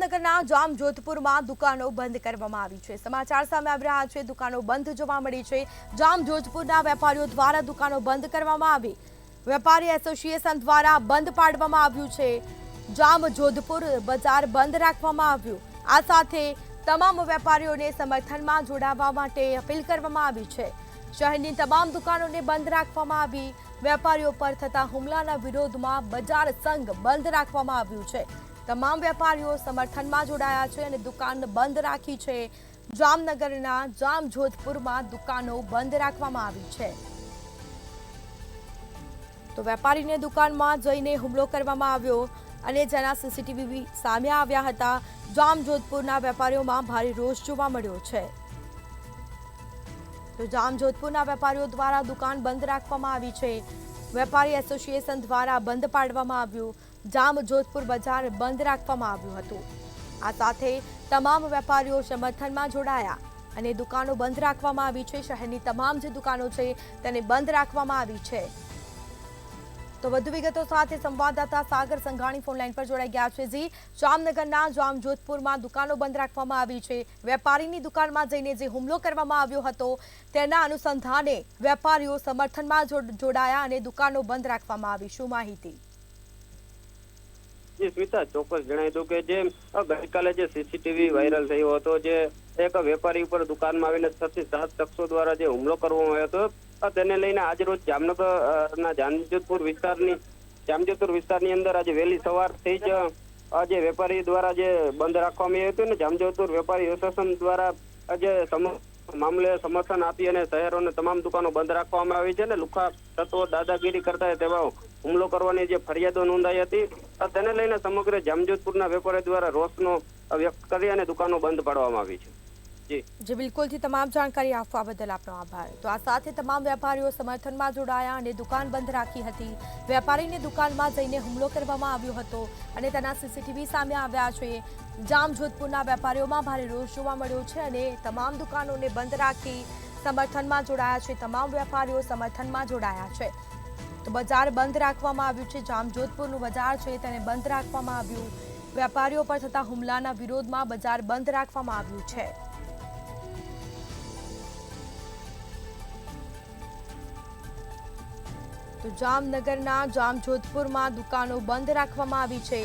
જામનગરના જામજોધપુરમાં દુકાનો બંધ કરવામાં આવી છે। સમાચાર સામે આવી રહ્યા છે, દુકાનો બંધ જોવા મળી છે। જામજોધપુરના વેપારીઓ દ્વારા દુકાનો બંધ કરવામાં આવી। વેપારી એસોસિએશન દ્વારા બંધ પાડવામાં આવ્યું છે। જામજોધપુર બજાર બંધ રાખવામાં આવ્યું। આ સાથે તમામ વેપારીઓને સમર્થનમાં જોડાવા માટે અપીલ કરવામાં આવી છે। શહેરની તમામ દુકાનોને બંધ રાખવામાં આવી। વેપારીઓ પર થતા હુમલાના વિરોધમાં બજાર સંઘ બંધ રાખવામાં આવ્યું છે। તમામ વેપારીઓ સમર્થનમાં જોડાયા છે અને દુકાન બંધ રાખી છે। જામનગરના જામજોધપુરમાં દુકાનો બંધ રાખવામાં આવી છે। તો વેપારીને દુકાનમાં જઈને હુમલો કરવામાં આવ્યો અને જેના સીસીટીવી સામે આવ્યા હતા। જામજોધપુરના વેપારીઓમાં ભારે રોષ જોવા મળ્યો છે। તો જામજોધપુરના વેપારીઓ દ્વારા દુકાન બંધ રાખવામાં આવી છે। વેપારી એસોસિએશન દ્વારા બંધ પાડવામાં આવ્યું। જામજોધપુર બજાર બંધ રાખવામાં આવ્યું હતું। આ સાથે તમામ વેપારીઓ સમર્થનમાં જોડાયા અને દુકાનો બંધ રાખવામાં આવી છે। શહેરની તમામ જે દુકાનો છે તેને બંધ રાખવામાં આવી છે। તો વધુ વિગતો સાથે સંવાદદાતા સાગર સંઘાણી ફોનલાઈન પર જોડાઈ ગયા છે। જી, જામનગરના જામજોધપુરમાં દુકાનો બંધ રાખવામાં આવી છે। વેપારીની દુકાનમાં જઈને જે હુમલો કરવામાં આવ્યો હતો તેના અનુસંધાને વેપારીઓ સમર્થનમાં જોડાયા અને દુકાનો બંધ રાખવામાં આવી। શું માહિતી? જી સ્મિતા, ચોક્કસ જણાવી દઉં કે જે ગઈકાલે જે સીસીટીવી વાયરલ થયો હતો, જે એક વેપારી ઉપર દુકાનમાં આવીને 6 થી 7 શખ્સો દ્વારા જે હુમલો કરવામાં આવ્યો હતો, તેને લઈને આજરોજ જામનગરના જામજોધપુર વિસ્તારની અંદર આજે વહેલી સવારથી જ જે વેપારી દ્વારા જે બંધ રાખવામાં આવ્યું હતું ને જામજોધપુર વેપારી એસોસિએશન દ્વારા આજે મામલે સમર્થન આપી અને શહેરોને તમામ દુકાનો બંધ રાખવામાં આવી છે ને લુખ્ખા તત્વો દાદાગીરી કરતા તેવા હુમલો કરવાની જે ફરિયાદો નોંધાઈ હતી, તેને લઈને સમગ્ર જામજોધપુરના વેપારીઓ દ્વારા રોષનો વ્યક્ત કરી અને દુકાનો બંધ પાડવામાં આવી છે। જી બિલકુલથી તમામ જાણકારી આપવા બદલ આપનો આભાર। તો આ સાથે તમામ વેપારીઓ સમર્થનમાં જોડાયા અને દુકાન બંધ રાખી હતી। વેપારીની દુકાનમાં જઈને હુમલો કરવામાં આવ્યો હતો અને તેના સીસીટીવી સામે આવ્યા છે। જામજોધપુરના વેપારીઓમાં ભારે રોષ જોવા મળ્યો છે અને તમામ દુકાનોને બંધ રાખી સમર્થનમાં જોડાયા છે। તમામ વેપારીઓ સમર્થનમાં જોડાયા છે। તો બજાર બંધ રાખવામાં આવ્યું છે। જામજોધપુરનું બજાર છે તેને બંધ રાખવામાં આવ્યું। વેપારીઓ પર થતા હુમલાના વિરોધમાં બજાર બંધ રાખવામાં આવ્યું છે। તો જામનગરના જામજોધપુરમાં દુકાનો બંધ રાખવામાં આવી છે।